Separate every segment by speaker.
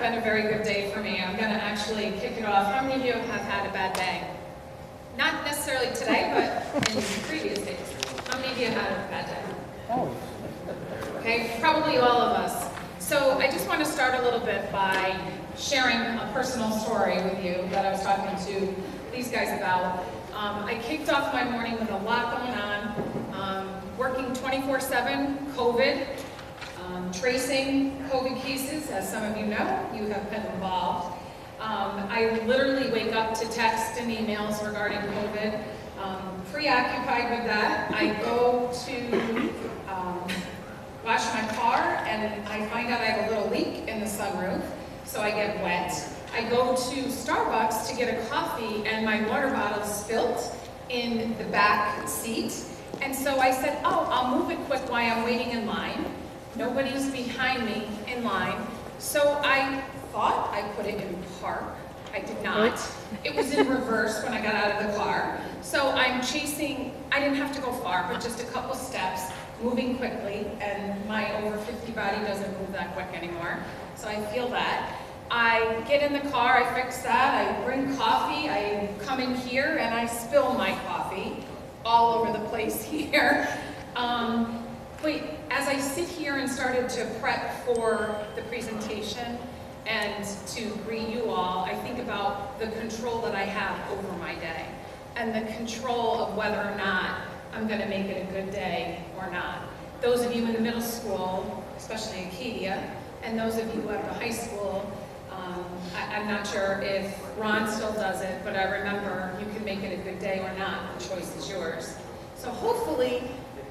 Speaker 1: been a very good day for me. I'm gonna actually kick it off. How many of you have had a bad day? Not necessarily today, but in previous days. How many of you had a bad day?
Speaker 2: Oh.
Speaker 1: Okay, probably all of us. So I just want to start a little bit by sharing a personal story with you that I was talking to these guys about. I kicked off my morning with a lot going on, working 24/7, COVID, tracing COVID cases, as some of you know, you have been involved. I literally wake up to text and emails regarding COVID. Preoccupied with that, I go to wash my car and I find out I have a little leak in the sunroof, so I get wet. I go to Starbucks to get a coffee and my water bottle spilt in the back seat. And so I said, oh, I'll move it quick while I'm waiting in line. Nobody's behind me in line. So I thought I put it in park. I did not. It was in reverse when I got out of the car. So I'm chasing, I didn't have to go far, but just a couple steps, moving quickly, and my over 50 body doesn't move that quick anymore. So I feel that. I get in the car, I fix that, I bring coffee, I come in here and I spill my coffee all over the place here. But as I sit here and started to prep for the presentation and to greet you all, I think about the control that I have over my day and the control of whether or not I'm going to make it a good day or not. Those of you in the middle school, especially Acadia, and those of you at the high school, I'm not sure if Ron still does it, but I remember you can make it a good day or not. The choice is yours. So hopefully,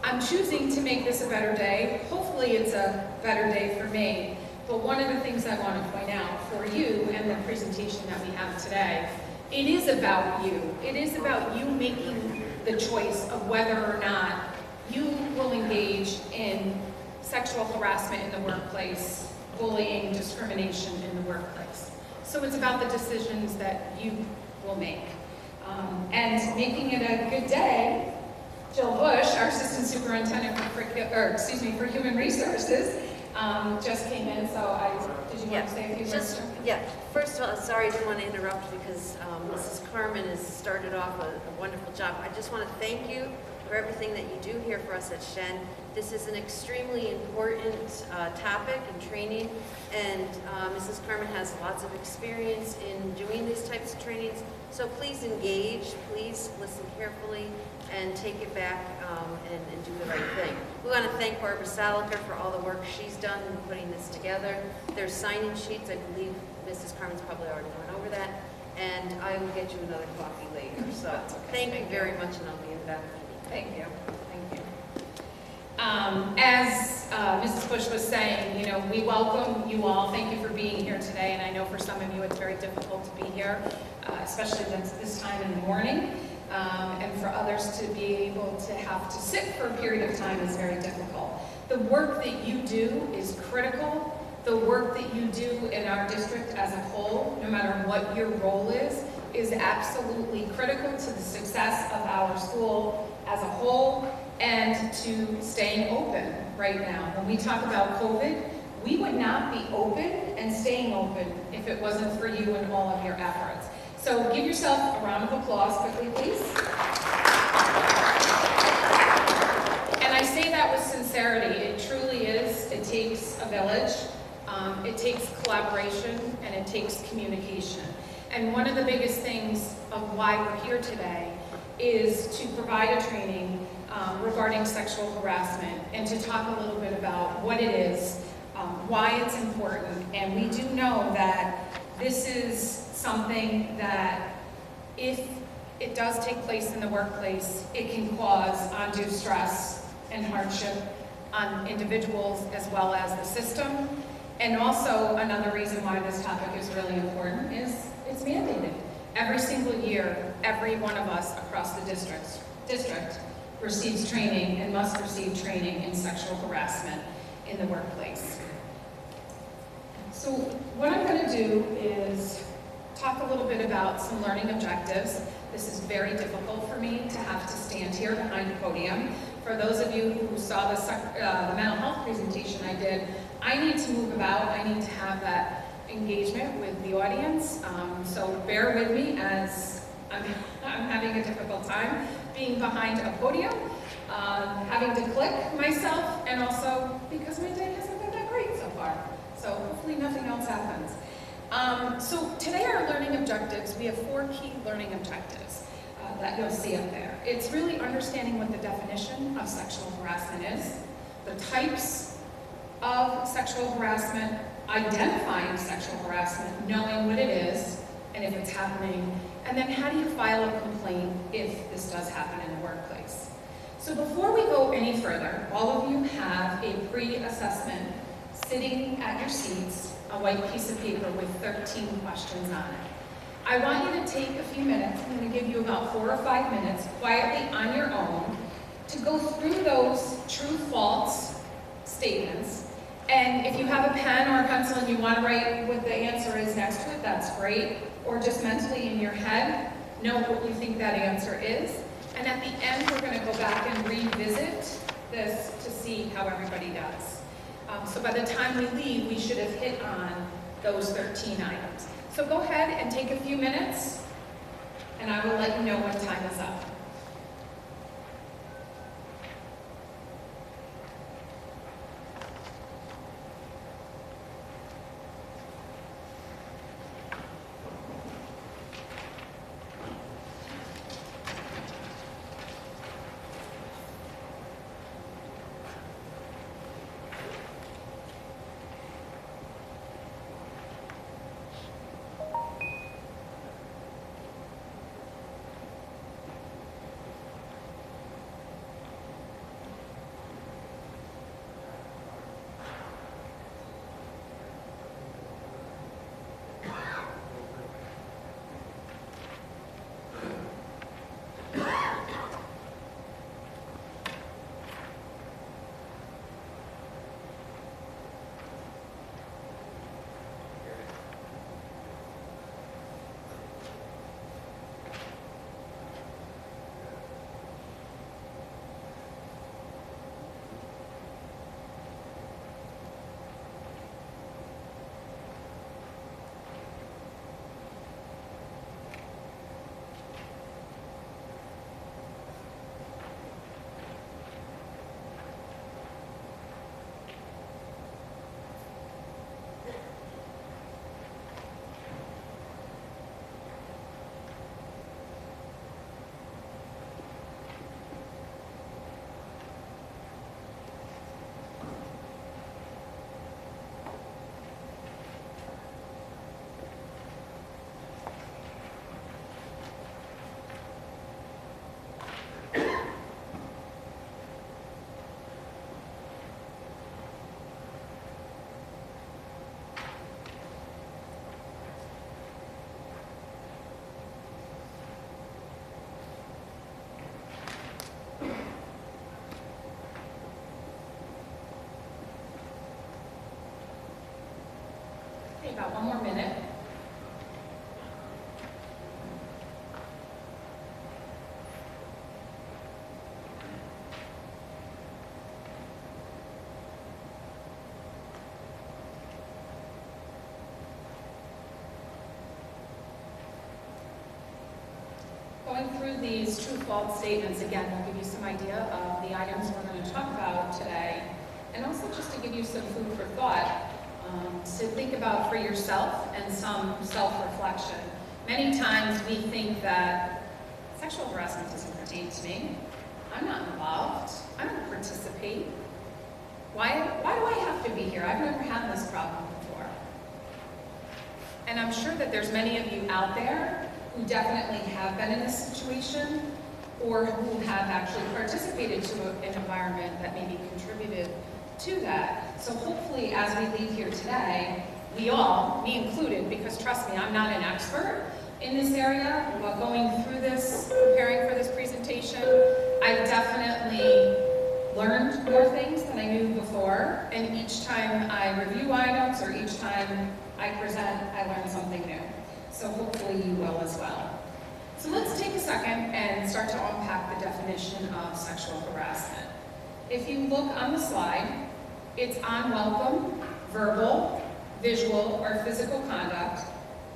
Speaker 1: I'm choosing to make this a better day. Hopefully it's a better day for me. But one of the things I want to point out for you and the presentation that we have today, it is about you. It is about you making the choice of whether or not you will engage in sexual harassment in the workplace, bullying, discrimination in the workplace. So it's about the decisions that you will make. And making it a good day, Jill Bush, our Assistant Superintendent for Human Resources, just came in, so did you want to say a few words?
Speaker 3: Yeah, first of all, sorry, I didn't want to interrupt because Mrs. Carmen has started off a wonderful job. I just want to thank you for everything that you do here for us at Shen. This is an extremely important topic and training, and Mrs. Carmen has lots of experience in doing these types of trainings, so please engage, please listen carefully, and take it back and do the right thing. We want to thank Barbara Saliker for all the work she's done in putting this together. There's sign-in sheets, I believe Mrs. Carmen's probably already went over that, and I will get you another coffee later. So thank you very much, and I'll be in back.
Speaker 1: Thank you. Thank you. As Mrs. Bush was saying, you know, we welcome you all. Thank you for being here today, and I know for some of you it's very difficult to be here, especially this time in the morning. And for others to be able to have to sit for a period of time is very difficult. The work that you do is critical. The work that you do in our district as a whole, no matter what your role is absolutely critical to the success of our school as a whole and to staying open right now. When we talk about COVID, we would not be open and staying open if it wasn't for you and all of your efforts. So give yourself a round of applause quickly, please. And I say that with sincerity. It truly is. It takes a village. It takes collaboration, and it takes communication. And one of the biggest things of why we're here today is to provide a training regarding sexual harassment and to talk a little bit about what it is, why it's important. And we do know that this is something that if it does take place in the workplace, it can cause undue stress and hardship on individuals as well as the system. And also another reason why this topic is really important is it's mandated. Every single year, every one of us across the district receives training and must receive training in sexual harassment in the workplace. So what I'm going to do is talk a little bit about some learning objectives. This is very difficult for me to have to stand here behind a podium. For those of you who saw the mental health presentation I did, I need to move about. I need to have that engagement with the audience, so bear with me as I'm having a difficult time being behind a podium, having to click myself, and also because my day hasn't been that great so far. So hopefully nothing else happens. So today our learning objectives, we have 4 key learning objectives that you'll see up there. It's really understanding what the definition of sexual harassment is, the types of sexual harassment, identifying sexual harassment, knowing what it is, and if it's happening, and then how do you file a complaint if this does happen in the workplace. So before we go any further, all of you have a pre-assessment sitting at your seats, a white piece of paper with 13 questions on it. I want you to take a few minutes, I'm going to give you about 4 or 5 minutes, quietly on your own, to go through those true-false statements. And if you have a pen or a pencil and you want to write what the answer is next to it, that's great. Or just mentally in your head, note what you think that answer is. And at the end, we're going to go back and revisit this to see how everybody does. So by the time we leave, we should have hit on those 13 items. So go ahead and take a few minutes, and I will let you know when time is up. Okay, about 1 more minute. Going through these true-false statements, again, will give you some idea of the items we're going to talk about today, and also just to give you some food for thought to think about for yourself and some self-reflection. Many times we think that sexual harassment doesn't pertain to me. I'm not involved. I don't participate. Why do I have to be here? I've never had this problem before. And I'm sure that there's many of you out there who definitely have been in this situation or who have actually participated to an environment that maybe contributed to that. So hopefully as we leave here today, we all, me included, because trust me, I'm not an expert in this area, while going through this, preparing for this presentation, I've definitely learned more things than I knew before, and each time I review items or each time I present, I learn something new. So hopefully you will as well. So let's take a second and start to unpack the definition of sexual harassment. If you look on the slide, it's unwelcome, verbal, visual, or physical conduct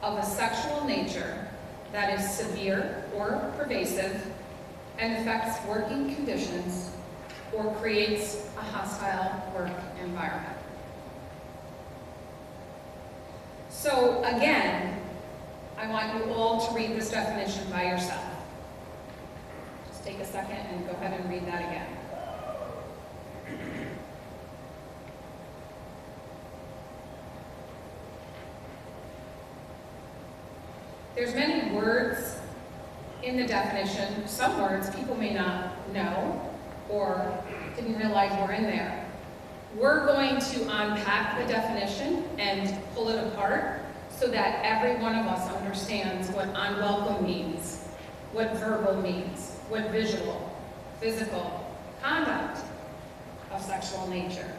Speaker 1: of a sexual nature that is severe or pervasive and affects working conditions or creates a hostile work environment. So again, I want you all to read this definition by yourself. Just take a second and go ahead and read that again. There's many words in the definition. Some words people may not know or didn't realize were in there. We're going to unpack the definition and pull it apart so that every one of us understands what unwelcome means, what verbal means, what visual, physical conduct of sexual nature.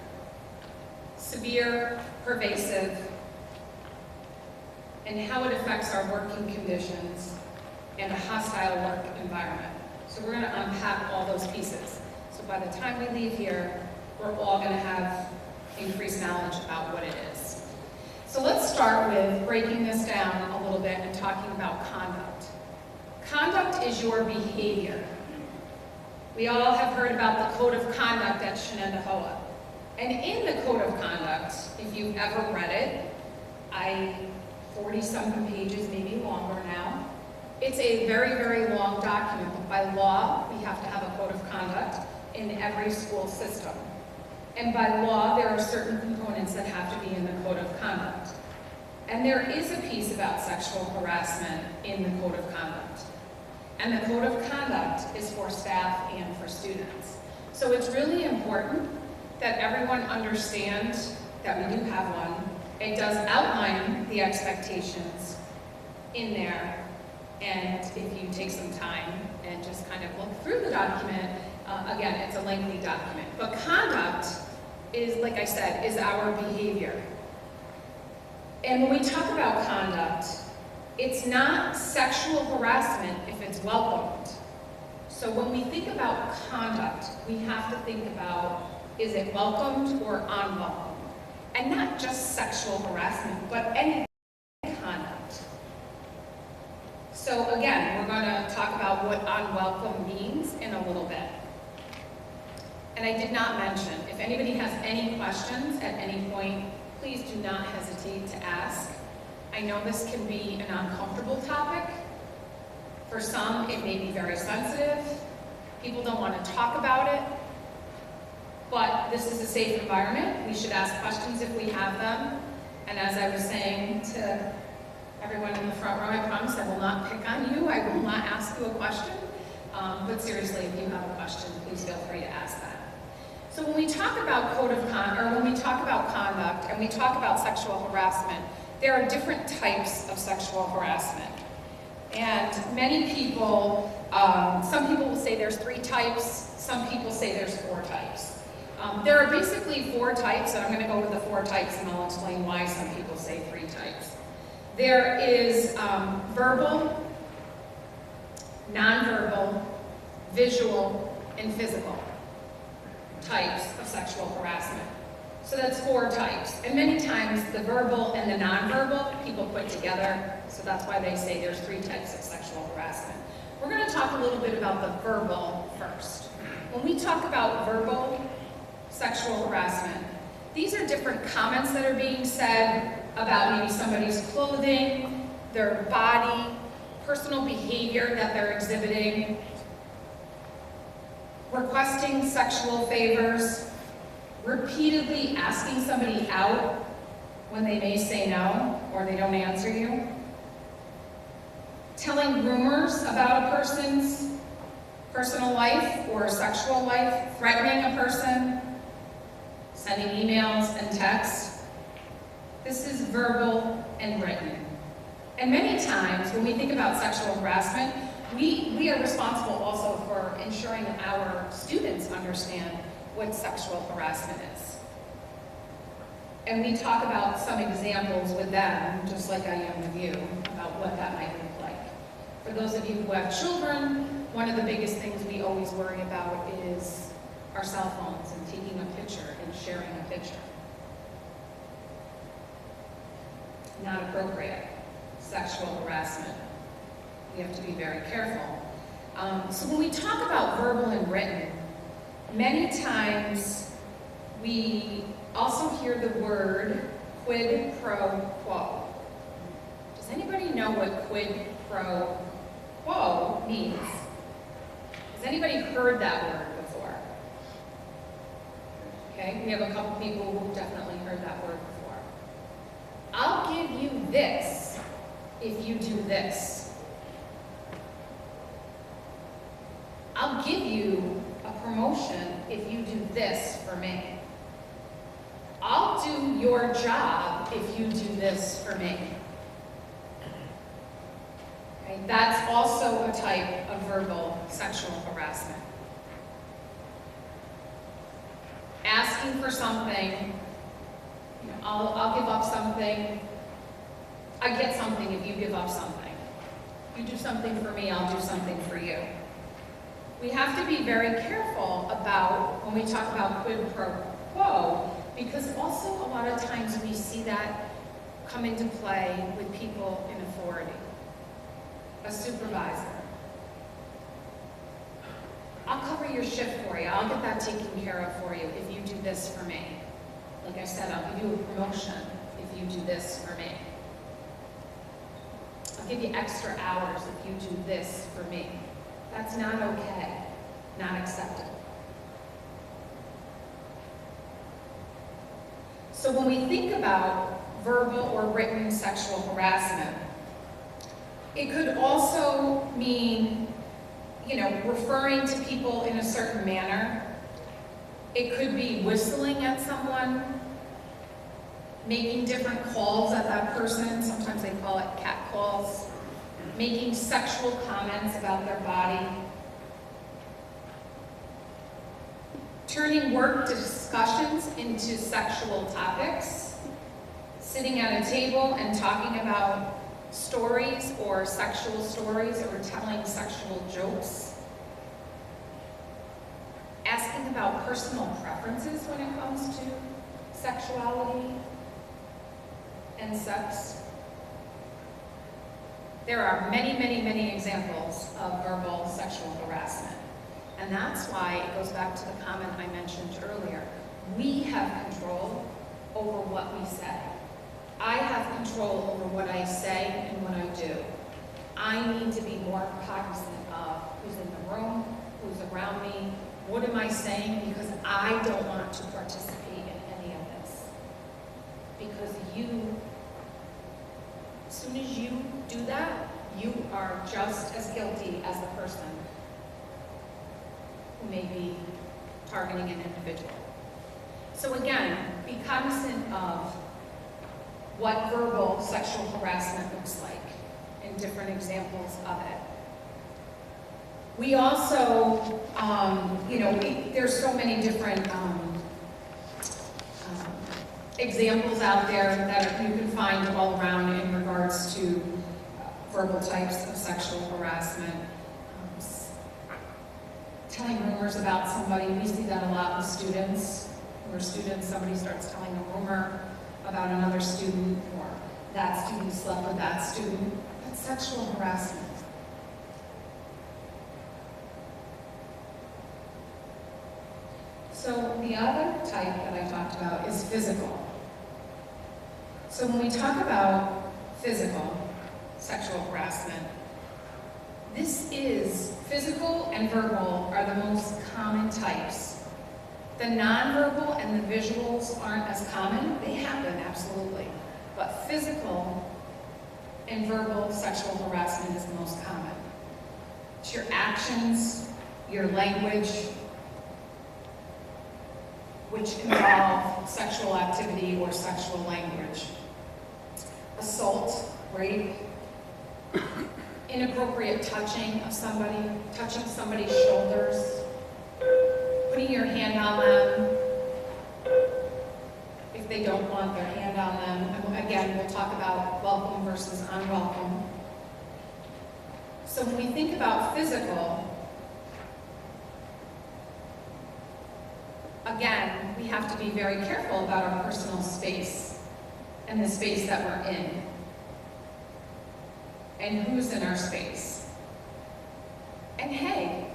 Speaker 1: Severe, pervasive, and how it affects our working conditions and a hostile work environment. So we're going to unpack all those pieces. So by the time we leave here, we're all going to have increased knowledge about what it is. So let's start with breaking this down a little bit and talking about conduct. Conduct is your behavior. We all have heard about the code of conduct at Shenendehowa. And in the code of conduct, if you've ever read it, 40-something pages, maybe longer now. It's a very, very long document, but by law, we have to have a code of conduct in every school system. And by law, there are certain components that have to be in the code of conduct. And there is a piece about sexual harassment in the code of conduct. And the code of conduct is for staff and for students. So it's really important that everyone understands that we do have one. It does outline the expectations in there, and if you take some time and just kind of look through the document, again, it's a lengthy document. But conduct is, like I said, is our behavior. And when we talk about conduct, it's not sexual harassment if it's welcomed. So when we think about conduct, we have to think about, is it welcomed or unwelcomed? And not just sexual harassment, but any conduct. So again, we're going to talk about what unwelcome means in a little bit. And I did not mention, if anybody has any questions at any point, please do not hesitate to ask. I know this can be an uncomfortable topic. For some, it may be very sensitive. People don't want to talk about it. But this is a safe environment. We should ask questions if we have them. And as I was saying to everyone in the front row, I promise I will not pick on you. I will not ask you a question. But seriously, if you have a question, please feel free to ask that. So when we talk about when we talk about conduct and we talk about sexual harassment, there are different types of sexual harassment. And many people, some people will say there's 3 types. Some people say there's 4 types. There are basically 4 types, and I'm going to go with the 4 types and I'll explain why some people say 3 types. There is verbal, nonverbal, visual, and physical types of sexual harassment. So that's 4 types. And many times the verbal and the nonverbal people put together, so that's why they say there's 3 types of sexual harassment. We're going to talk a little bit about the verbal first. When we talk about verbal sexual harassment, these are different comments that are being said about maybe somebody's clothing, their body, personal behavior that they're exhibiting, requesting sexual favors, repeatedly asking somebody out when they may say no or they don't answer you, telling rumors about a person's personal life or sexual life, threatening a person, sending emails and texts. This is verbal and written. And many times when we think about sexual harassment, we are responsible also for ensuring that our students understand what sexual harassment is. And we talk about some examples with them, just like I am with you, about what that might look like. For those of you who have children, one of the biggest things we always worry about is our cell phones and taking a picture and sharing a picture. not appropriate. Sexual harassment. We have to be very careful. So when we talk about verbal and written, many times we also hear the word quid pro quo. Does anybody know what quid pro quo means? Has anybody heard that word before? Okay, we have a couple people who've definitely heard that word before. I'll give you this if you do this. I'll give you a promotion if you do this for me. I'll do your job if you do this for me. Okay, that's also a type of verbal sexual harassment. Asking for something, I'll give up something. I get something if you give up something. You do something for me, I'll do something for you. We have to be very careful about when we talk about quid pro quo, because also a lot of times we see that come into play with people in authority. A supervisor. I'll cover your shift for you. I'll get that taken care of for you if you do this for me. Like I said, I'll give you a promotion if you do this for me. I'll give you extra hours if you do this for me. That's not okay, not acceptable. So when we think about verbal or written sexual harassment, it could also mean, referring to people in a certain manner. It could be whistling at someone, making different calls at that person. Sometimes they call it cat calls. Making sexual comments about their body. Turning work discussions into sexual topics. Sitting at a table and talking about stories or sexual stories or telling sexual jokes. Asking about personal preferences when it comes to sexuality and sex. There are many, many, many examples of verbal sexual harassment. And that's why it goes back to the comment I mentioned earlier. We have control over what we say. I have control over what I say and what I do. I need to be more cognizant of who's in the room, who's around me, what am I saying, because I don't want to participate in any of this. Because as soon as you do that, you are just as guilty as the person who may be targeting an individual. So again, be cognizant of what verbal sexual harassment looks like and different examples of it. We also, there's so many different examples out there that you can find all around in regards to verbal types of sexual harassment. Telling rumors about somebody, we see that a lot with students. Where somebody starts telling a rumor about another student, or that student slept with that student. That's sexual harassment. So the other type that I talked about is physical. So when we talk about physical sexual harassment, physical and verbal are the most common types. The nonverbal and the visuals aren't as common. They happen, absolutely. But physical and verbal sexual harassment is the most common. It's your actions, your language, which involve sexual activity or sexual language. Assault, rape, inappropriate touching of somebody, touching somebody's shoulders, putting your hand on them if they don't want their hand on them. And again, we'll talk about welcome versus unwelcome. So when we think about physical, again, we have to be very careful about our personal space and the space that we're in. and who's in our space. And hey,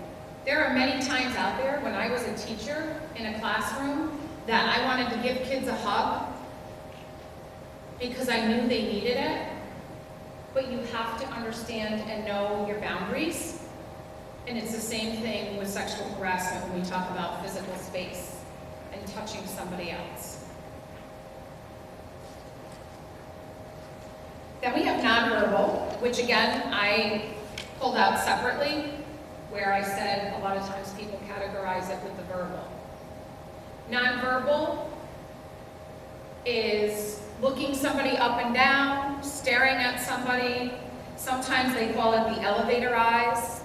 Speaker 1: there are many times out there when I was a teacher in a classroom that I wanted to give kids a hug because I knew they needed it, but you have to understand and know your boundaries. And it's the same thing with sexual harassment when we talk about physical space and touching somebody else. Then we have nonverbal, which again, I pulled out separately, where I said a lot of times people categorize it with the verbal. Nonverbal is looking somebody up and down, staring at somebody. Sometimes they call it the elevator eyes,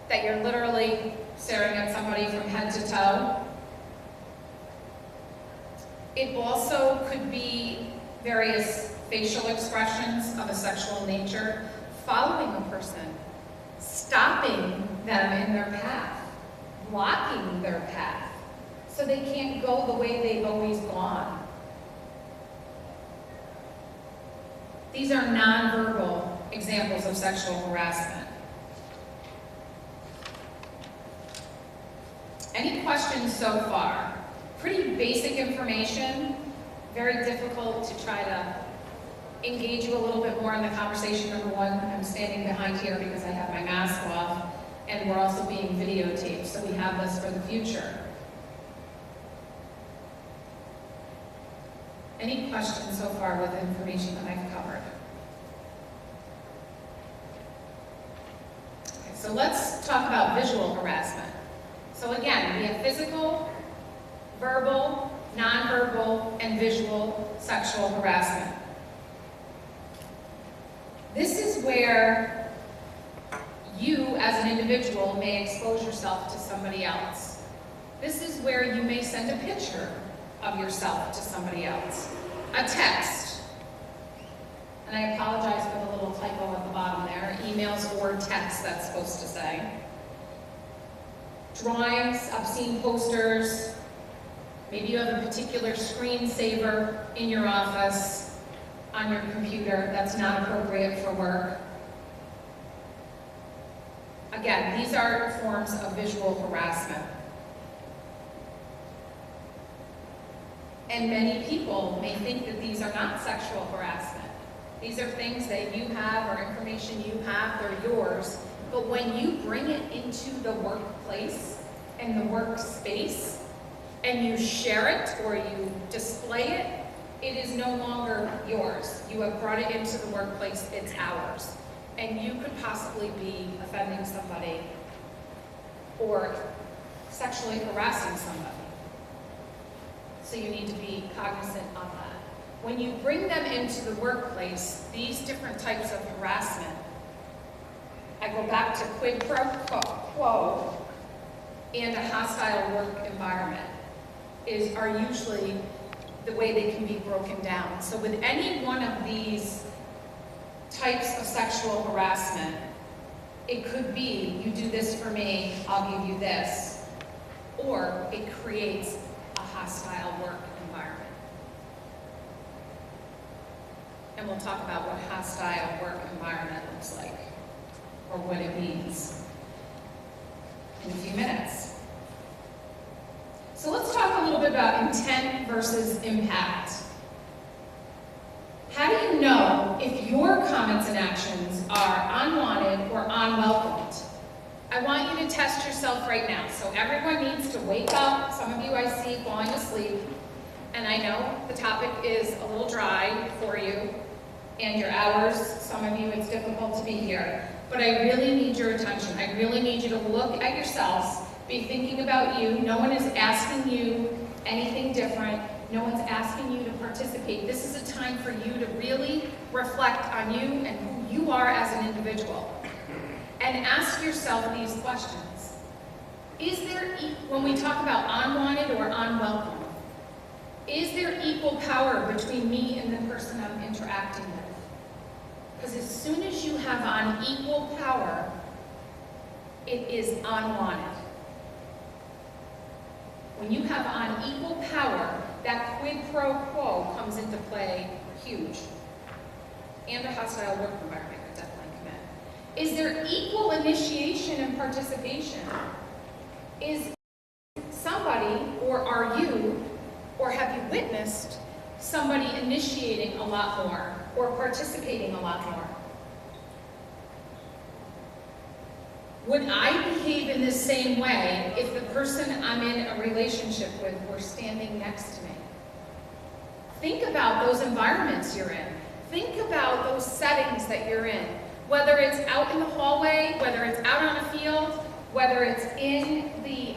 Speaker 1: that you're literally staring at somebody from head to toe. It also could be various facial expressions of a sexual nature, following a person, stopping them in their path, blocking their path, so they can't go the way they've always gone. These are nonverbal examples of sexual harassment. Any questions so far? Pretty basic information, very difficult to try to engage you a little bit more in the conversation. Number one, I'm standing behind here because I have my mask off, and we're also being videotaped, so we have this for the future. Any questions so far with the information that I've covered? Okay, so let's talk about visual harassment. So again, we have physical, verbal, nonverbal, and visual sexual harassment. This is where you, as an individual, may expose yourself to somebody else. This is where you may send a picture of yourself to somebody else. A text. And I apologize for the little typo at the bottom there. Emails or text, that's supposed to say. Drawings, obscene posters. Maybe you have a particular screensaver in your office, on your computer, that's not appropriate for work. Again, these are forms of visual harassment. And many people may think that these are not sexual harassment. These are things that you have or information you have, they're yours. But when you bring it into the workplace and the workspace, and you share it or you display it, it is no longer yours. You have brought it into the workplace, it's ours. And you could possibly be offending somebody or sexually harassing somebody. So you need to be cognizant of that. When you bring them into the workplace, these different types of harassment, I go back to quid pro quo and a hostile work environment, are usually the way they can be broken down. So with any one of these types of sexual harassment, it could be, you do this for me, I'll give you this, or it creates a hostile work environment. And we'll talk about what hostile work environment looks like, or what it means, in a few minutes. So let's talk a little bit about intent versus impact. How do you know if your comments and actions are unwanted or unwelcomed? I want you to test yourself right now. So everyone needs to wake up. Some of you I see falling asleep. And I know the topic is a little dry for you and your hours. Some of you it's difficult to be here. But I really need your attention. I really need you to look at yourselves. Be thinking about you. No one is asking you anything different. No one's asking you to participate. This is a time for you to really reflect on you and who you are as an individual. And ask yourself these questions. Is there, when we talk about unwanted or unwelcome, is there equal power between me and the person I'm interacting with? Because as soon as you have unequal power, it is unwanted. When you have unequal power, that quid pro quo comes into play huge. And a hostile work environment could definitely come Is there equal initiation and participation? Is somebody, or are you, or have you witnessed somebody initiating a lot more or participating a lot more? Would I behave in the same way if the person I'm in a relationship with were standing next to me? Think about those environments you're in. Think about those settings that you're in. Whether it's out in the hallway, whether it's out on a field, whether it's in the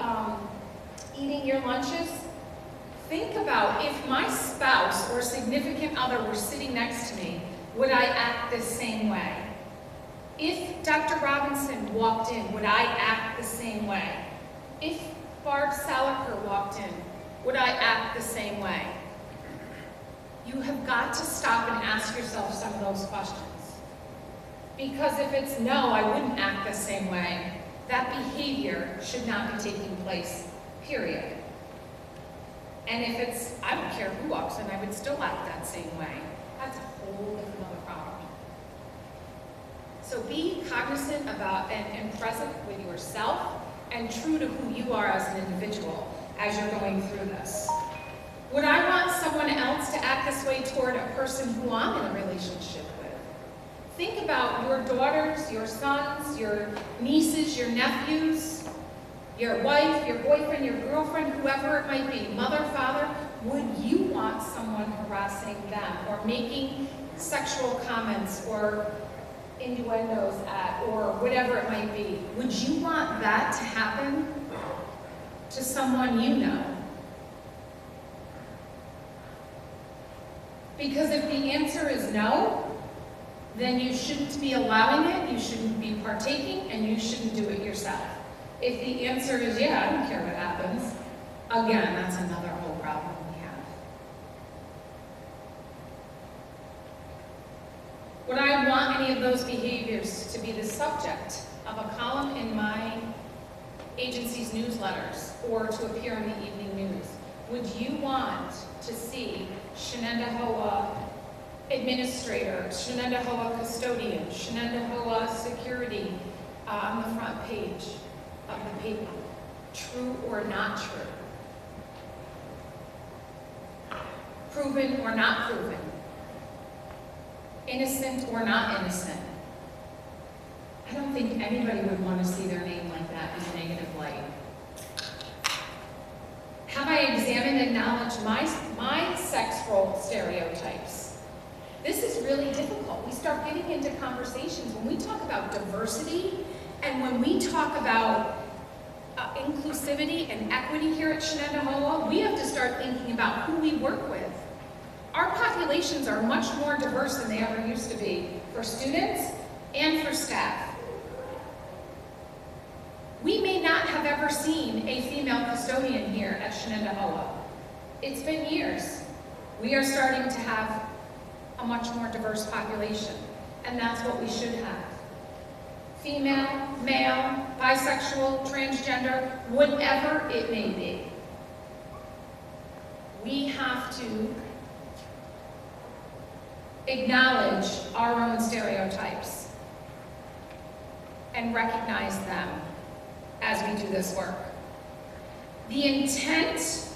Speaker 1: eating your lunches. Think about if my spouse or significant other were sitting next to me, would I act the same way? If Dr. Robinson walked in, would I act the same way? If Barb Salaker walked in, would I act the same way? You have got to stop and ask yourself some of those questions. Because if it's no, I wouldn't act the same way, that behavior should not be taking place, period. And if it's, I don't care who walks in, I would still act that same way. That's a whole different other problem. So be cognizant about and present with yourself and true to who you are as an individual as you're going through this. Would I want someone else to act this way toward a person who I'm in a relationship with? Think about your daughters, your sons, your nieces, your nephews, your wife, your boyfriend, your girlfriend, whoever it might be, mother, father. Would you want someone harassing them or making sexual comments or innuendos at, or whatever it might be? Would you want that to happen to someone you know? Because if the answer is no, then you shouldn't be allowing it, you shouldn't be partaking, and you shouldn't do it yourself. If the answer is yeah, I don't care what happens, again, that's another whole problem we have. Would I want any of those behaviors to be the subject of a column in my agency's newsletters or to appear in the evening news? Would you want to see Shenendahowa administrator, Shenendahowa custodian, Shenendahowa security on the front page of the paper? True or not true? Proven or not proven? Innocent or not innocent? I don't think anybody would want to see their name like that in a negative light. Have I examined and acknowledged my sex role stereotypes? This is really difficult. We start getting into conversations when we talk about diversity and when we talk about inclusivity and equity here at Shenendahowa, we have to start thinking about who we work with. Our populations are much more diverse than they ever used to be for students and for staff. We may not have ever seen a female custodian here at Shenendahowa. It's been years. We are starting to have a much more diverse population, and that's what we should have. Female, male, bisexual, transgender, whatever it may be. We have to acknowledge our own stereotypes and recognize them as we do this work. The intent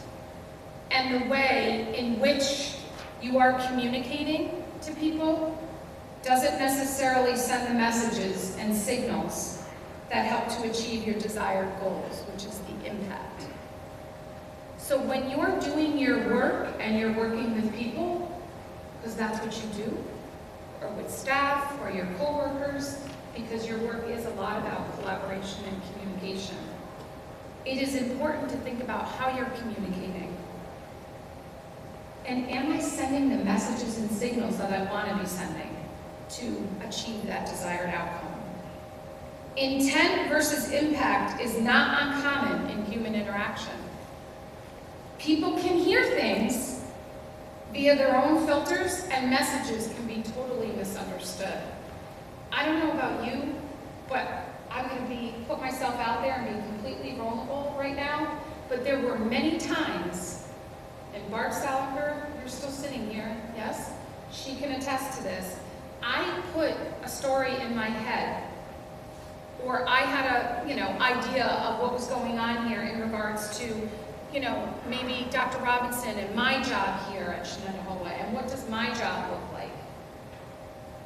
Speaker 1: and the way in which you are communicating to people doesn't necessarily send the messages and signals that help to achieve your desired goals, which is the impact. So when you're doing your work and you're working with people, because that's what you do, or with staff or your coworkers, because your work is a lot about collaboration and communication. It is important to think about how you're communicating. And am I sending the messages and signals that I want to be sending to achieve that desired outcome? Intent versus impact is not uncommon in human interaction. People can hear things via their own filters, and messages can be totally misunderstood. I don't know about you, but I'm going to put myself out there and be completely vulnerable right now, but there were many times, and Barb Salaker, you're still sitting here, yes? She can attest to this. I put a story in my head or I had a, idea of what was going on here in regards to, maybe Dr. Robinson and my job here at Shenandoah, and what does my job look like?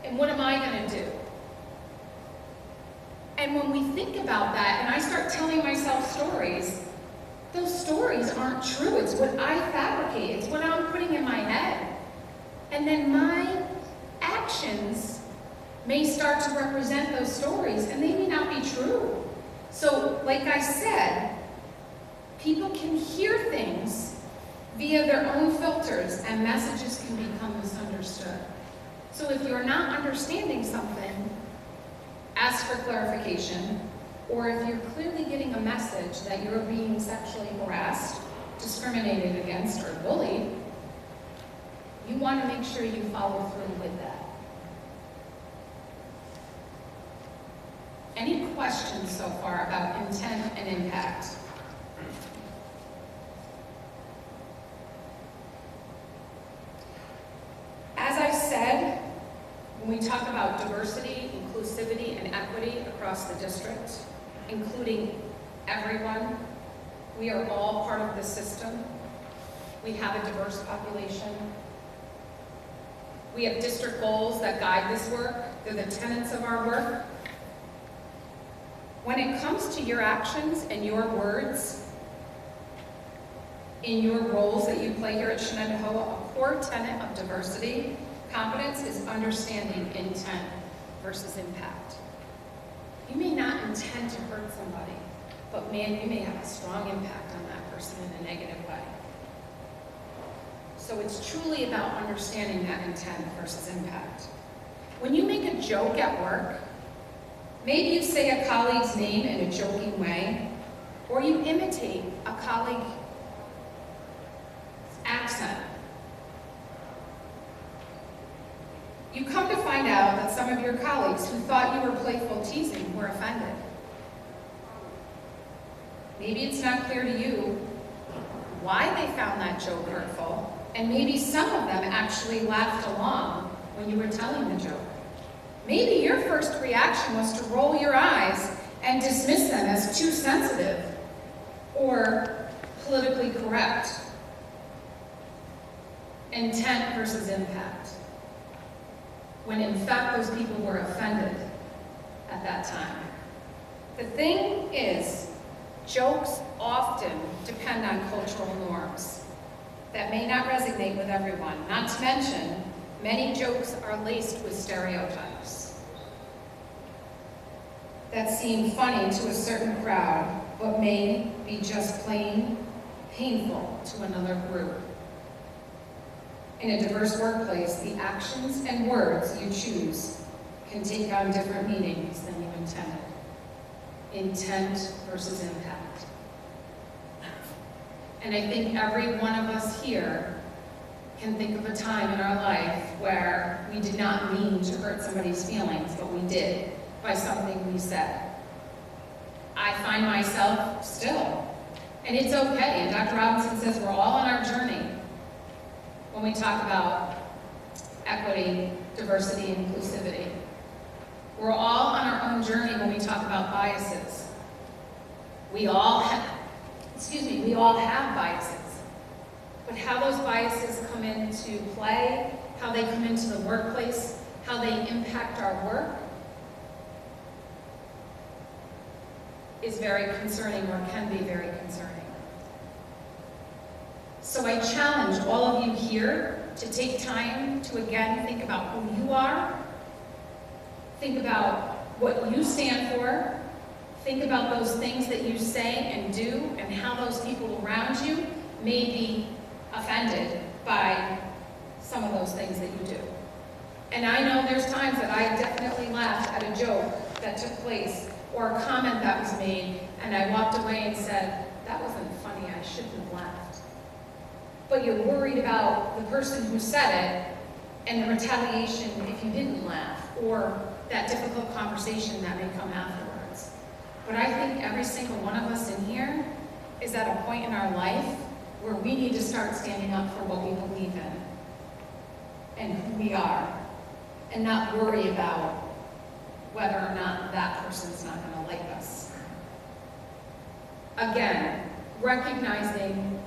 Speaker 1: And what am I gonna do? And when we think about that, and I start telling myself stories, those stories aren't true. It's what I fabricate. It's what I'm putting in my head. And then my actions may start to represent those stories, and they may not be true. So, like I said, people can hear things via their own filters, and messages can become misunderstood. So if you're not understanding something, ask for clarification, or if you're clearly getting a message that you're being sexually harassed, discriminated against, or bullied, you want to make sure you follow through with that. Any questions so far about intent and impact? As I said, when we talk about diversity, inclusivity, and equity across the district, including everyone, we are all part of the system. We have a diverse population. We have district goals that guide this work. They're the tenets of our work. When it comes to your actions and your words, in your roles that you play here at Shenandoah, a core tenet of diversity competence is understanding intent versus impact. You may not intend to hurt somebody, but man, you may have a strong impact on that person in a negative way. So it's truly about understanding that intent versus impact. When you make a joke at work, maybe you say a colleague's name in a joking way, or you imitate a colleague's accent. You come to find out that some of your colleagues who thought you were playful teasing were offended. Maybe it's not clear to you why they found that joke hurtful, and maybe some of them actually laughed along when you were telling the joke. Maybe your first reaction was to roll your eyes and dismiss them as too sensitive or politically correct. Intent versus impact. When in fact those people were offended at that time. The thing is, jokes often depend on cultural norms that may not resonate with everyone. Not to mention, many jokes are laced with stereotypes that seem funny to a certain crowd, but may be just plain painful to another group. In a diverse workplace, the actions and words you choose can take on different meanings than you intended. Intent versus impact. And I think every one of us here can think of a time in our life where we did not mean to hurt somebody's feelings, but we did by something we said. I find myself still, and it's okay. And Dr. Robinson says we're all on our journey when we talk about equity, diversity, and inclusivity. We're all on our own journey when we talk about biases. We all have biases. But how those biases come into play, how they come into the workplace, how they impact our work, is very concerning, or can be very concerning. So I challenge all of you here to take time to again think about who you are, think about what you stand for, think about those things that you say and do, and how those people around you may be offended by some of those things that you do. And I know there's times that I definitely laughed at a joke that took place or a comment that was made, and I walked away and said, that wasn't funny, I shouldn't have laughed. But you're worried about the person who said it and the retaliation if you didn't laugh, or that difficult conversation that may come afterwards. But I think every single one of us in here is at a point in our life where we need to start standing up for what we believe in and who we are, and not worry about whether or not that person's not going to like us. Again, recognizing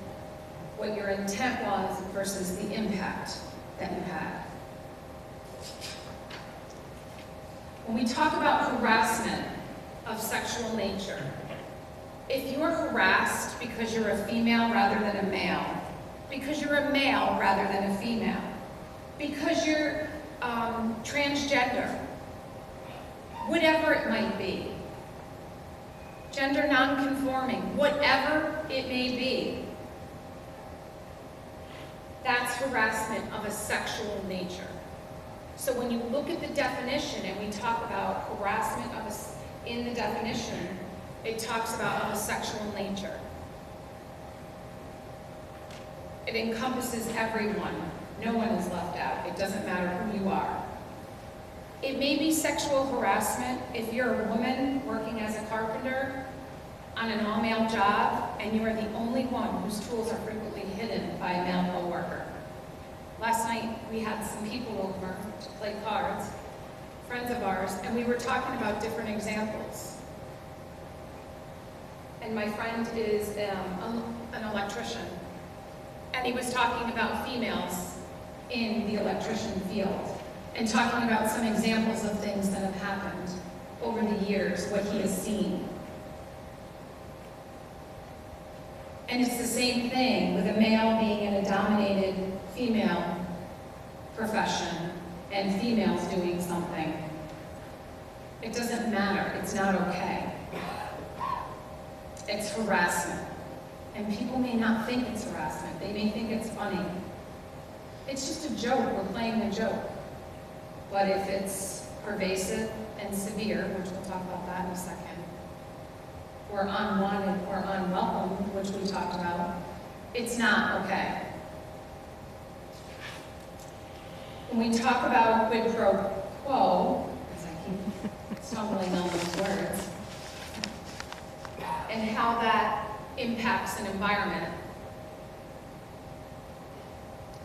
Speaker 1: what your intent was versus the impact that you had. When we talk about harassment of sexual nature, if you're harassed because you're a female rather than a male, because you're a male rather than a female, because you're transgender, whatever it might be, gender non-conforming, whatever it may be, that's harassment of a sexual nature. So when you look at the definition and we talk about harassment of in the definition, it talks about of a sexual nature. It encompasses everyone. No one is left out. It doesn't matter who you are. It may be sexual harassment if you're a woman working as a carpenter on an all-male job and you are the only one whose tools are frequently hidden by a male co-worker. Last night we had some people over to play cards, friends of ours, and we were talking about different examples. And my friend is an electrician, and he was talking about females in the electrician field, and talking about some examples of things that have happened over the years, what he has seen. And it's the same thing with a male being in a dominated female profession and females doing something. It doesn't matter, it's not okay. It's harassment. And people may not think it's harassment, they may think it's funny. It's just a joke, we're playing a joke. But if it's pervasive and severe, which we'll talk about that in a second, or unwanted or unwelcome, which we talked about, it's not okay. When we talk about quid pro quo, as I keep stumbling on those words, and how that impacts an environment,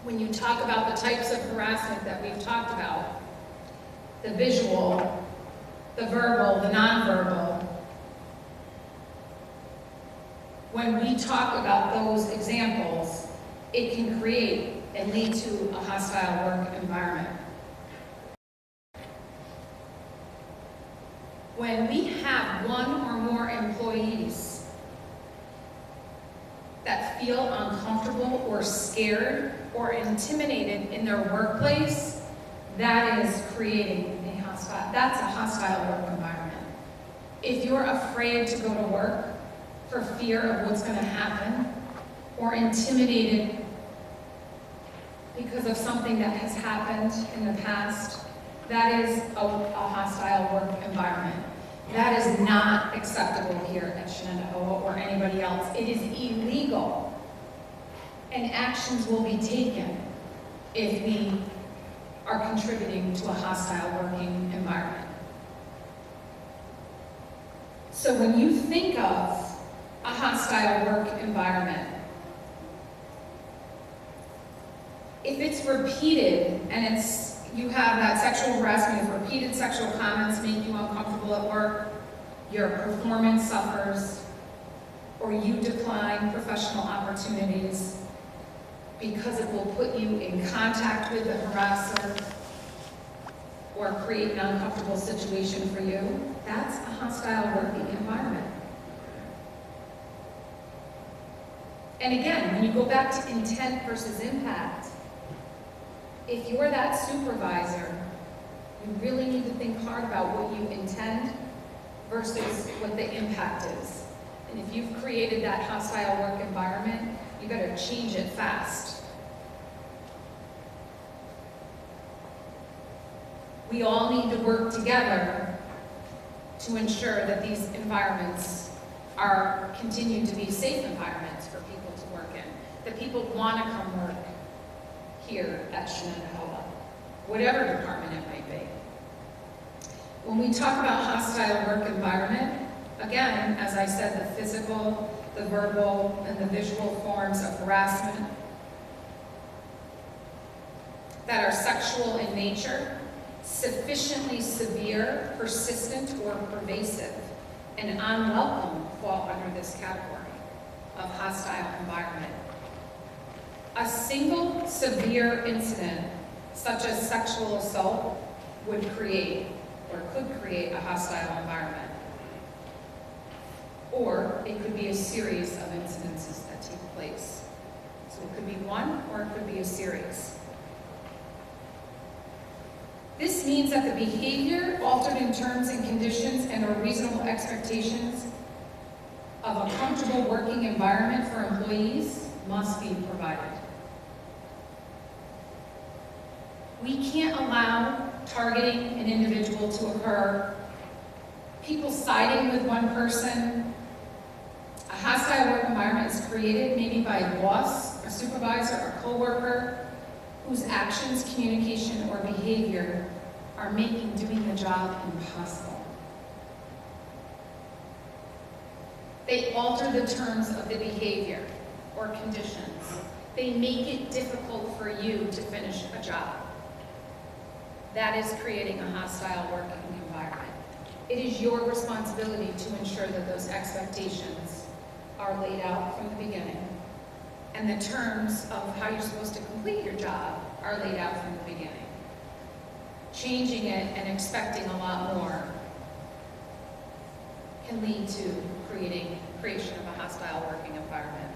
Speaker 1: when you talk about the types of harassment that we've talked about, the visual, the verbal, the nonverbal, when we talk about those examples, it can create and lead to a hostile work environment. When we have one or more employees that feel uncomfortable or scared or intimidated in their workplace, that is creating that's a hostile work environment. If you're afraid to go to work for fear of what's going to happen, or intimidated because of something that has happened in the past, that is a hostile work environment. That is not acceptable here at Shenandoah or anybody else. It is illegal, and actions will be taken if we are contributing to a hostile working environment. So when you think of a hostile work environment, if it's repeated and you have that sexual harassment, if repeated sexual comments make you uncomfortable at work, your performance suffers, or you decline professional opportunities because it will put you in contact with the harasser or create an uncomfortable situation for you, that's a hostile working environment. And again, when you go back to intent versus impact, if you're that supervisor, you really need to think hard about what you intend versus what the impact is. And if you've created that hostile work environment, you better change it fast. We all need to work together to ensure that these environments continue to be safe environments for people to work in, that people want to come work here at Shenandoah, whatever department it might be. When we talk about hostile work environment, again, as I said, the physical, the verbal, and the visual forms of harassment that are sexual in nature, sufficiently severe, persistent, or pervasive, and unwelcome fall under this category of hostile environment. A single severe incident, such as sexual assault, would create or could create a hostile environment. Or it could be a series of incidences that take place. So it could be one or it could be a series. This means that the behavior altered in terms and conditions and or reasonable expectations of a comfortable working environment for employees must be provided. We can't allow targeting an individual to occur, people siding with one person. A hostile work environment is created maybe by a boss, a supervisor, or coworker whose actions, communication, or behavior are making doing the job impossible. They alter the terms of the behavior or conditions. They make it difficult for you to finish a job. That is creating a hostile working environment. It is your responsibility to ensure that those expectations are laid out from the beginning, and the terms of how you're supposed to complete your job are laid out from the beginning. Changing it and expecting a lot more can lead to creation of a hostile working environment.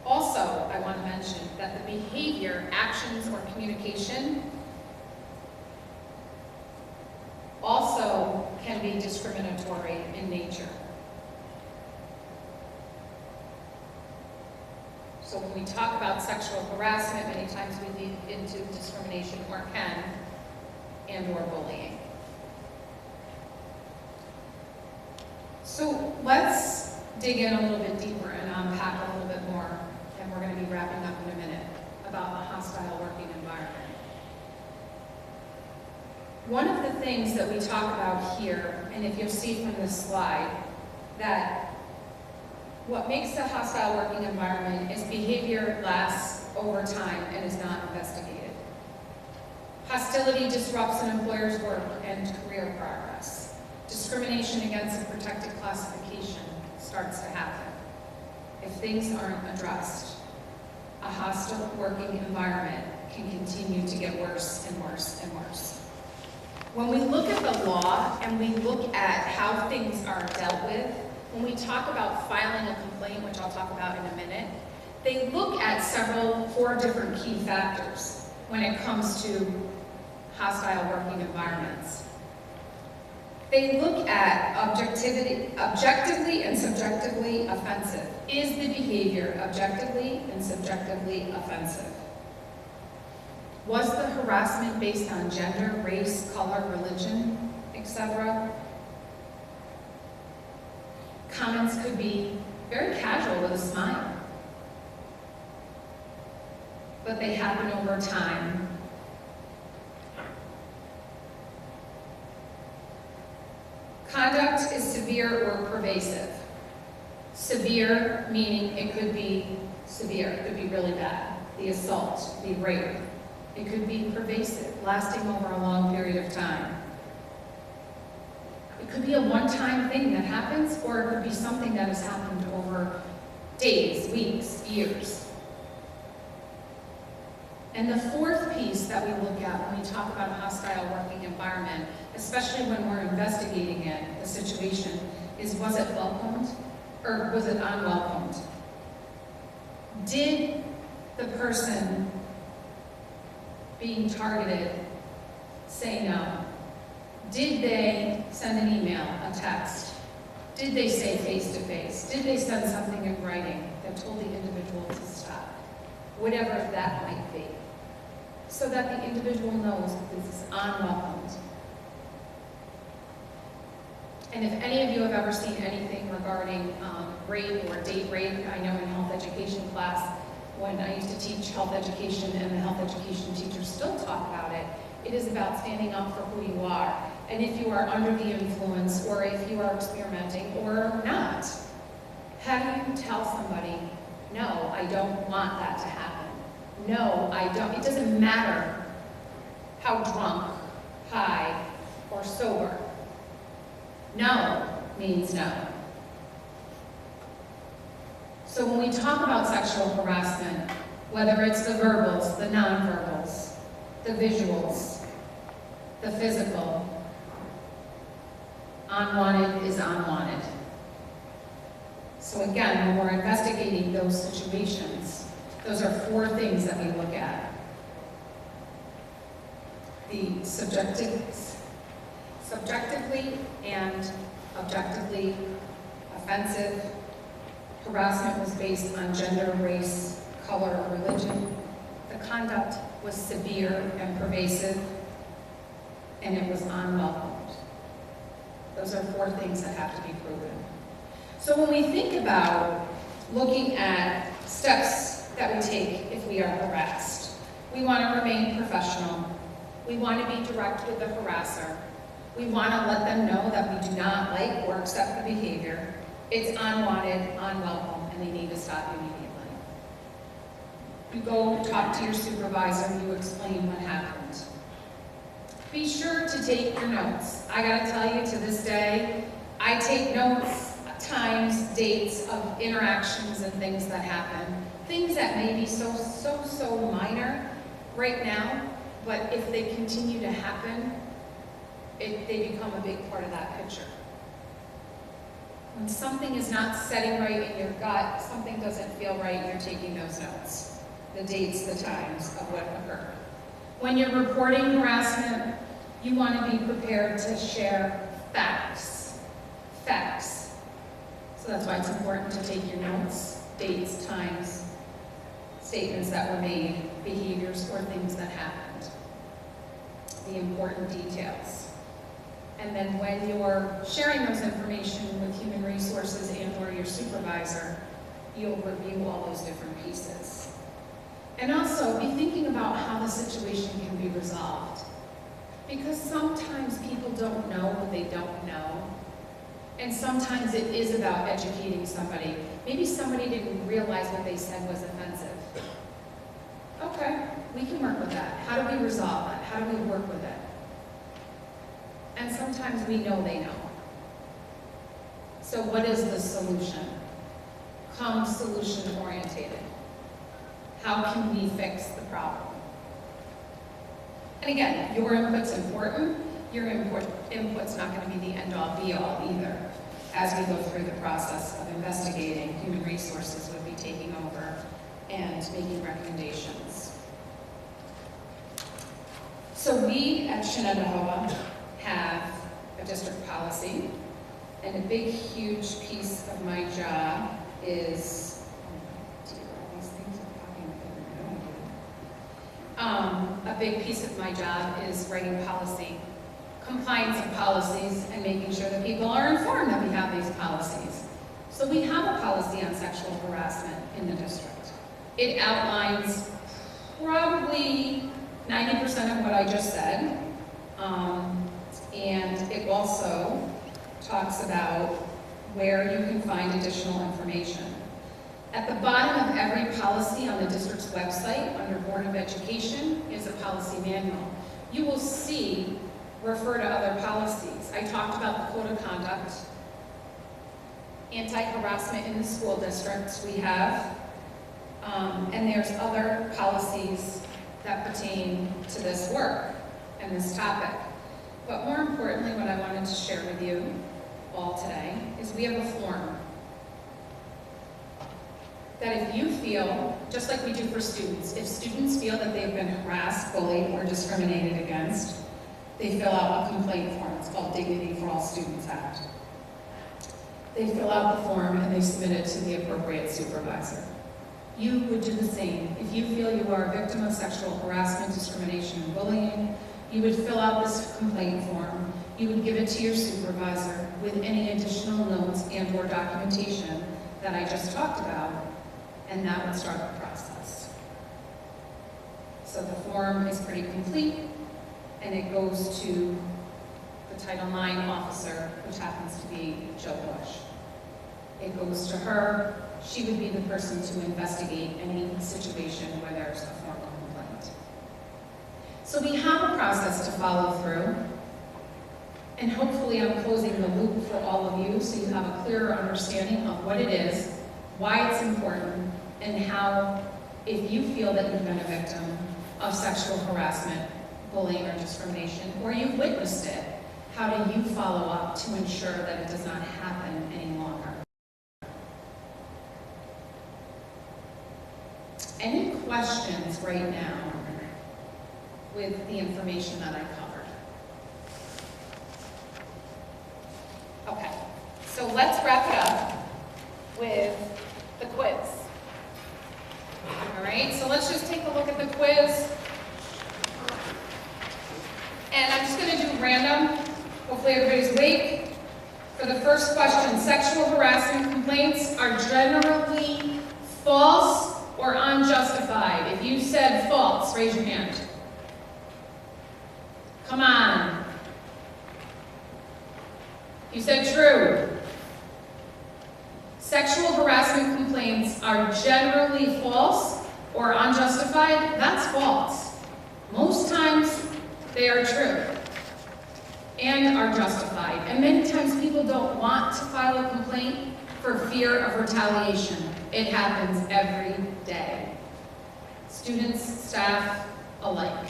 Speaker 1: Also, I want to mention that the behavior, actions, or communication also can be discriminatory in nature. So when we talk about sexual harassment, many times we lead into discrimination or can and/or bullying. So let's dig in a little bit deeper and unpack a little bit more, and we're going to be wrapping up in a minute, about the hostile working environment. One of the things that we talk about here, and if you'll see from this slide, that what makes a hostile working environment is behavior lasts over time and is not investigated. Hostility disrupts an employer's work and career progress. Discrimination against a protected classification starts to happen. If things aren't addressed, a hostile working environment can continue to get worse and worse and worse. When we look at the law and we look at how things are dealt with, when we talk about filing a complaint, which I'll talk about in a minute, they look at four different key factors when it comes to hostile working environments. They look at objectively and subjectively offensive. Is the behavior objectively and subjectively offensive? Was the harassment based on gender, race, color, religion, etc.? Comments could be very casual with a smile, but they happen over time. Conduct is severe or pervasive. Severe meaning it could be severe, it could be really bad. The assault, the rape. It could be pervasive, lasting over a long period of time. It could be a one-time thing that happens, or it could be something that has happened over days, weeks, years. And the fourth piece that we look at when we talk about a hostile working environment, especially when we're investigating it, the situation, is was it welcomed or was it unwelcomed? Did the person being targeted say no? Did they send an email, a text? Did they say face-to-face? Did they send something in writing that told the individual to stop? Whatever that might be. So that the individual knows that this is unwelcomed. And if any of you have ever seen anything regarding rape or date rape, I know in health education class, when I used to teach health education and the health education teachers still talk about it, it is about standing up for who you are. And if you are under the influence, or if you are experimenting, or not, how do you tell somebody, no, I don't want that to happen? No, I don't. It doesn't matter how drunk, high, or sober. No means no. So when we talk about sexual harassment, whether it's the verbals, the nonverbals, the visuals, the physical, unwanted is unwanted. So again, when we're investigating those situations, those are 4 things that we look at. The subjectively and objectively offensive. Harassment was based on gender, race, color, or religion. The conduct was severe and pervasive, and it was unwelcomed. Those are 4 things that have to be proven. So when we think about looking at steps that we take if we are harassed, we want to remain professional. We want to be direct with the harasser. We want to let them know that we do not like or accept the behavior. It's unwanted, unwelcome, and they need to stop immediately. You go talk to your supervisor, you explain what happened. Be sure to take your notes. I gotta tell you, to this day, I take notes, times, dates of interactions and things that happen. Things that may be so minor right now, but if they continue to happen, they become a big part of that picture. When something is not setting right in your gut, something doesn't feel right, you're taking those notes. The dates, the times of what occurred. When you're reporting harassment, you want to be prepared to share facts. Facts. So that's why it's important to take your notes, dates, times, statements that were made, behaviors or things that happened. The important details. And then when you're sharing those information with human resources and or your supervisor, you'll review all those different pieces. And also be thinking about how the situation can be resolved. Because sometimes people don't know what they don't know. And sometimes it is about educating somebody. Maybe somebody didn't realize what they said was offensive. Okay, we can work with that. How do we resolve that? How do we work with it? And sometimes we know they know. So what is the solution? Come solution orientated. How can we fix the problem? And again, your input's important. Your input's not going to be the end-all be-all either. As we go through the process of investigating, human resources would be taking over and making recommendations. So we at Shenandoah have a district policy, and a big, huge piece of my job is, a big piece of my job is writing policy, compliance of policies, and making sure that people are informed that we have these policies. So we have a policy on sexual harassment in the district. It outlines probably 90% of what I just said. And it also talks about where you can find additional information. At the bottom of every policy on the district's website, under Board of Education, is a policy manual. You will see, refer to other policies. I talked about the code of conduct, anti-harassment in the school districts we have, and there's other policies that pertain to this work and this topic. But more importantly, what I wanted to share with you all today is we have a form that if you feel, just like we do for students, if students feel that they've been harassed, bullied, or discriminated against, they fill out a complaint form. It's called Dignity for All Students Act. They fill out the form and they submit it to the appropriate supervisor. You would do the same. If you feel you are a victim of sexual harassment, discrimination, and bullying, you would fill out this complaint form. You would give it to your supervisor with any additional notes and or documentation that I just talked about, and that would start the process. So the form is pretty complete, and it goes to the Title IX officer, which happens to be Jill Bush. It goes to her. She would be the person to investigate any situation where there's a formal complaint. So we have a process to follow through, and hopefully I'm closing the loop for all of you so you have a clearer understanding of what it is, why it's important, and how, if you feel that you've been a victim of sexual harassment, bullying, or discrimination, or you've witnessed it, how do you follow up to ensure that it does not happen any longer? Any questions right now with the information that I covered? Okay, so let's wrap it up with the quiz. All right, so let's just take a look at the quiz. And I'm just going to do random. Hopefully everybody's awake. For the first question, sexual harassment complaints are generally false or unjustified. If you said false, raise your hand. Come on. You said true. Sexual harassment complaints are generally false or unjustified. That's false. Most times they are true and are justified. And many times people don't want to file a complaint for fear of retaliation. It happens every day. Students, staff alike.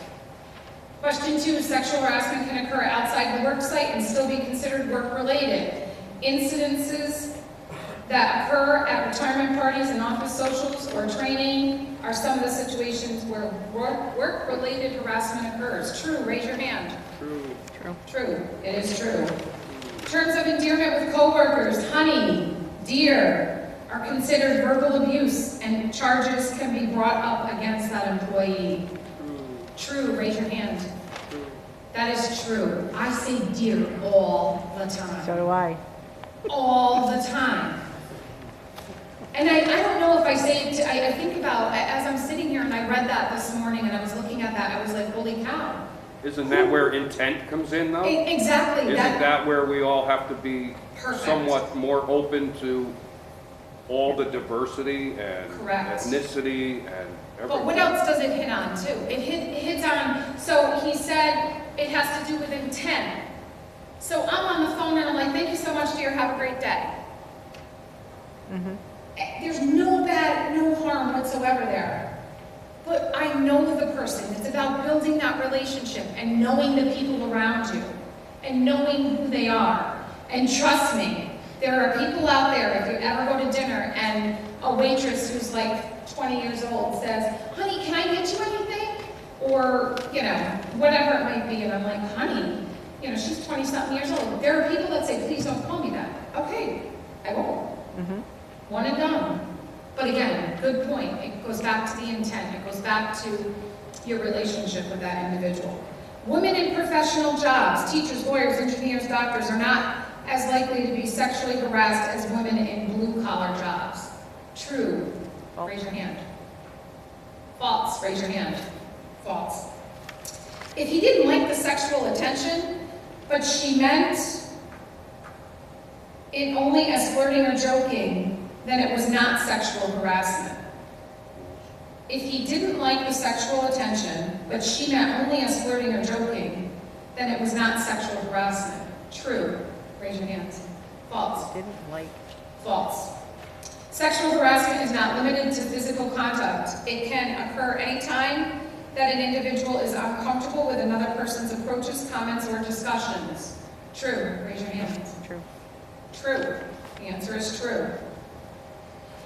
Speaker 1: Question 2, sexual harassment can occur outside the work site and still be considered work-related. Incidences that occur at retirement parties and office socials or training are some of the situations where work-related harassment occurs. True, raise your hand.
Speaker 2: True.
Speaker 4: True.
Speaker 1: True, it is true. Terms of endearment with coworkers, honey, dear, are considered verbal abuse and charges can be brought up against that employee. True, raise your hand. That is true. I say dear all the time.
Speaker 4: So do I.
Speaker 1: All the time. And I don't know if I say it, I think about, as I'm sitting here and I read that this morning and I was looking at that, I was like, holy cow.
Speaker 2: Isn't that where intent comes in, though?
Speaker 1: Exactly.
Speaker 2: Isn't that where we all have to be
Speaker 1: Perfect.
Speaker 2: somewhat more open to all the diversity and
Speaker 1: Correct.
Speaker 2: ethnicity and everything?
Speaker 1: But what else does it hit on too? It hits on, so he said it has to do with intent. So I'm on the phone and I'm like, thank you so much, dear, have a great day.
Speaker 4: Mm-hmm.
Speaker 1: There's no harm whatsoever there. But I know the person. It's about building that relationship and knowing the people around you and knowing who they are. And trust me, there are people out there, if you ever go to dinner and a waitress who's like 20 years old says, honey, can I get you anything? Or, you know, whatever it might be. And I'm like, honey, you know, she's 20-something years old. There are people that say, please don't call me that. Okay, I won't.
Speaker 4: Mm-hmm.
Speaker 1: One and done. But again, good point. It goes back to the intent. It goes back to your relationship with that individual. Women in professional jobs, teachers, lawyers, engineers, doctors, are not as likely to be sexually harassed as women in blue-collar jobs. True.
Speaker 4: False.
Speaker 1: Raise your hand. False. Raise your hand. False. If he didn't like the sexual attention, but she meant it only as flirting or joking, then it was not sexual harassment. If he didn't like the sexual attention, but she meant only as flirting or joking, then it was not sexual harassment. True. Raise your hands. False.
Speaker 4: Didn't like.
Speaker 1: False. Sexual harassment is not limited to physical contact. It can occur anytime that an individual is uncomfortable with another person's approaches, comments, or discussions. True. Raise your hands.
Speaker 4: True.
Speaker 1: True. The answer is true.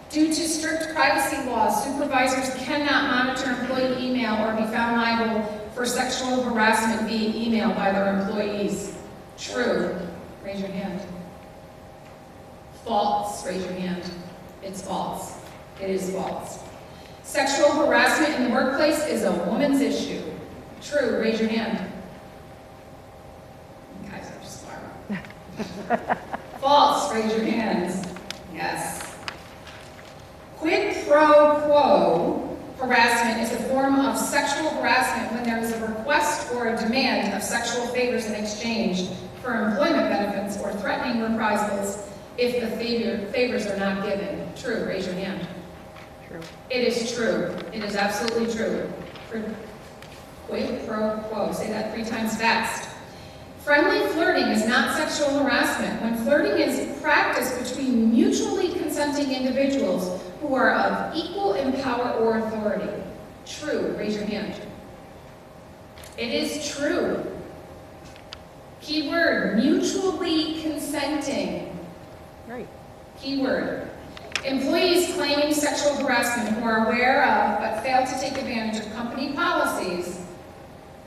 Speaker 1: Due to strict privacy laws, supervisors cannot monitor employee email or be found liable for sexual harassment via email by their employees. True. Raise your hand. False. Raise your hand. It's false. It is false. Sexual harassment in the workplace is a woman's issue. True. Raise your hand. You guys are smart. False. Raise your hands. Yes. Quid pro quo harassment is a form of sexual harassment when there is a request or a demand of sexual favors in exchange for employment benefits or threatening reprisals if the favors are not given. True. Raise your hand.
Speaker 4: True.
Speaker 1: It is true. It is absolutely true. Quid pro quo. Say that 3 times fast. Friendly flirting is not sexual harassment when flirting is practiced between mutually consenting individuals who are of equal in power or authority. True. Raise your hand. It is true. Keyword, mutually consenting.
Speaker 4: Right.
Speaker 1: Keyword. Employees claiming sexual harassment who are aware of but fail to take advantage of company policies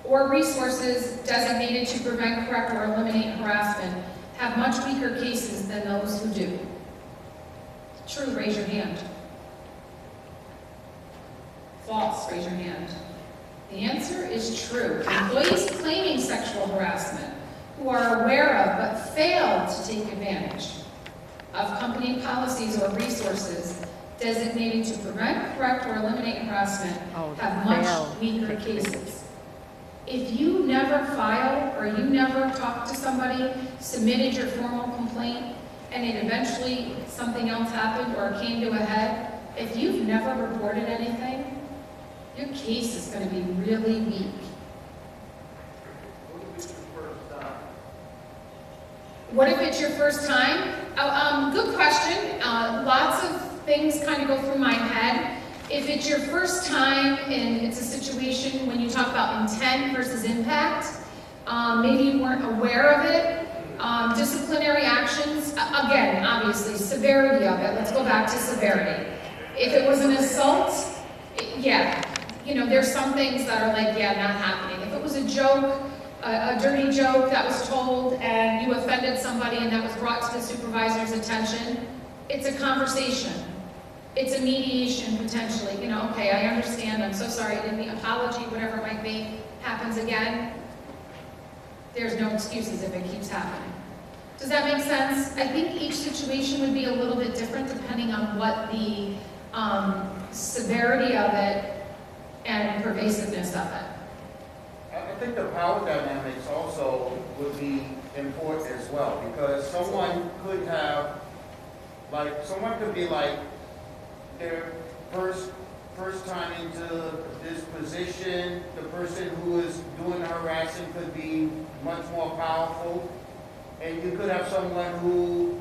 Speaker 1: or resources designated to prevent, correct, or eliminate harassment have much weaker cases than those who do. True, raise your hand. False, raise your hand. The answer is true. Employees claiming sexual harassment who are aware of but fail to take advantage of company policies or resources designated to prevent, correct, or eliminate harassment have much weaker cases. If you never filed or you never talked to somebody, submitted your formal complaint, and it eventually something else happened or came to a head, if you've never reported anything, your case is going to be really weak. What if it's your first time? Good question. Lots of things kind of go through my head. If it's your first time and it's a situation when you talk about intent versus impact, maybe you weren't aware of it, disciplinary actions, again, obviously, severity of it. Let's go back to severity. If it was an assault, yeah, you know, there's some things that are like, yeah, not happening. If it was a joke, a dirty joke that was told and you offended somebody and that was brought to the supervisor's attention, it's a conversation. It's a mediation potentially, you know, okay, I understand, I'm so sorry, I didn't mean, apology, whatever it might be, happens again. There's no excuses if it keeps happening. Does that make sense? I think each situation would be a little bit different depending on what the severity of it and pervasiveness of it.
Speaker 5: I think the power dynamics also would be important as well, because someone could have, like, someone could be like, their first time into this position, the person who is doing the harassing could be much more powerful, and you could have someone who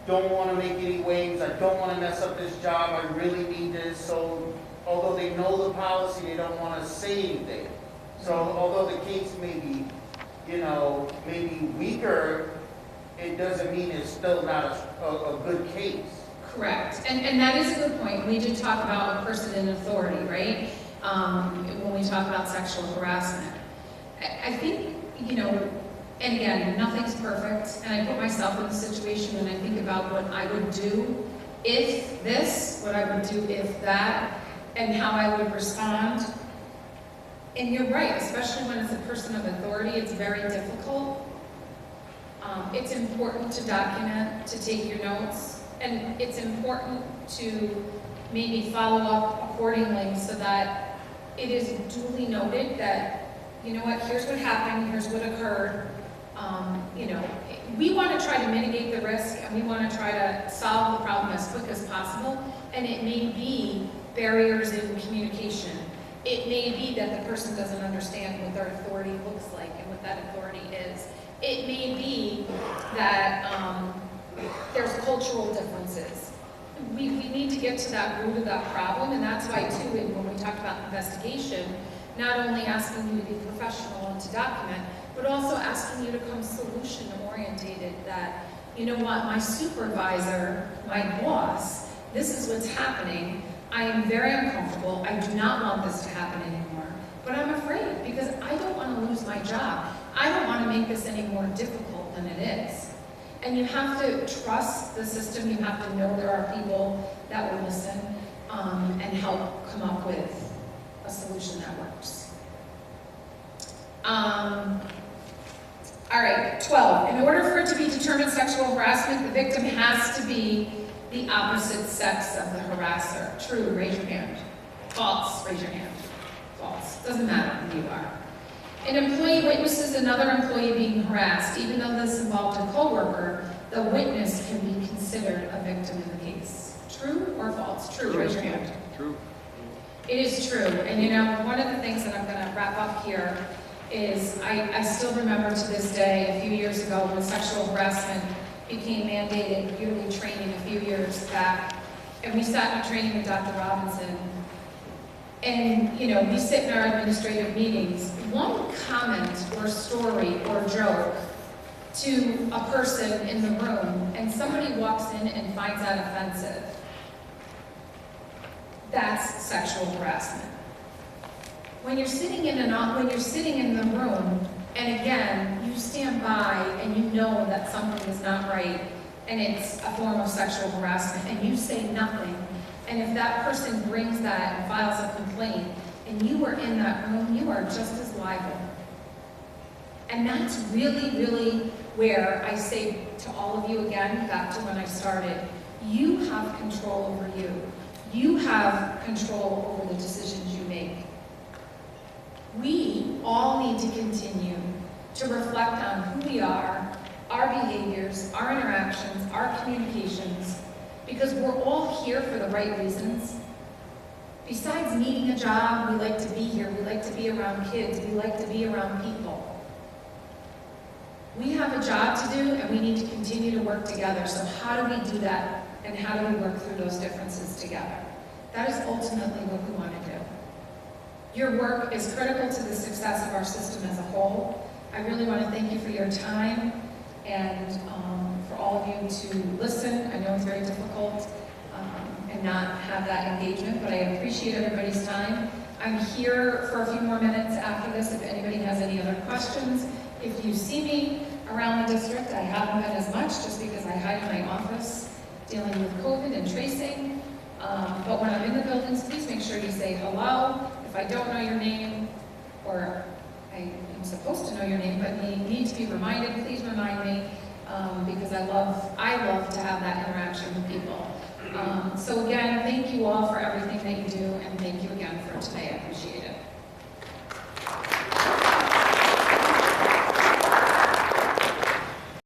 Speaker 5: don't want to make any waves, I don't want to mess up this job, I really need this, so although they know the policy, they don't want to say anything. So although the case may be, you know, maybe weaker, it doesn't mean it's still not a good case.
Speaker 1: Correct, and that is a good point. We did talk about a person in authority, right? When we talk about sexual harassment. I think, you know, and again, nothing's perfect, and I put myself in the situation when I think about what I would do if this, what I would do if that, and how I would respond. And you're right, especially when it's a person of authority, it's very difficult. It's important to document, to take your notes, and it's important to maybe follow up accordingly so that it is duly noted that, you know what, here's what happened, here's what occurred. You know, we want to try to mitigate the risk and we want to try to solve the problem as quick as possible, and it may be barriers in communication. It may be that the person doesn't understand what their authority looks like and what that authority is. It may be that there's cultural differences. We need to get to that root of that problem, and that's why, too, when we talked about investigation, not only asking you to be professional and to document, but also asking you to come solution-orientated that, you know what, my supervisor, my boss, this is what's happening. I am very uncomfortable. I do not want this to happen anymore. But I'm afraid because I don't want to lose my job. I don't want to make this any more difficult than it is. And you have to trust the system. You have to know there are people that will listen and help come up with a solution that works. All right, 12. In order for it to be determined sexual harassment, the victim has to be the opposite sex of the harasser. True, raise your hand. False, raise your hand. False. Doesn't matter who you are. An employee witnesses another employee being harassed. Even though this involved a coworker, the witness can be considered a victim in the case. True or false? True, raise your hand.
Speaker 2: True.
Speaker 1: It is true, and you know, one of the things that I'm gonna wrap up here is I still remember to this day, a few years ago, when sexual harassment became mandated yearly training a few years back, and we sat in a training with Dr. Robinson, and, you know, we sit in our administrative meetings, one comment or story or joke to a person in the room, and somebody walks in and finds that offensive, that's sexual harassment. When you're sitting in the room, and again, you stand by and you know that something is not right, and it's a form of sexual harassment, and you say nothing, and if that person brings that and files a complaint, and you are in that room, you are just as liable. And that's really, really where I say to all of you again, back to when I started, you have control over you. You have control over the decisions you make. We all need to continue to reflect on who we are, our behaviors, our interactions, our communications, because we're all here for the right reasons. Besides needing a job, we like to be here, we like to be around kids, we like to be around people. We have a job to do, and we need to continue to work together. So how do we do that, and how do we work through those differences together? That is ultimately what we want to do. Your work is critical to the success of our system as a whole. I really want to thank you for your time, and for all of you to listen. I know it's very difficult and not have that engagement, but I appreciate everybody's time. I'm here for a few more minutes after this if anybody has any other questions. If you see me around the district, I haven't been as much just because I hide in my office dealing with COVID and tracing. But when I'm in the buildings, please make sure you say hello. If I don't know your name, or I am supposed to know your name, but need to be reminded, please remind me, because I love to have that interaction with people. So again, thank you all for everything that you do, and thank you again for today. I appreciate it.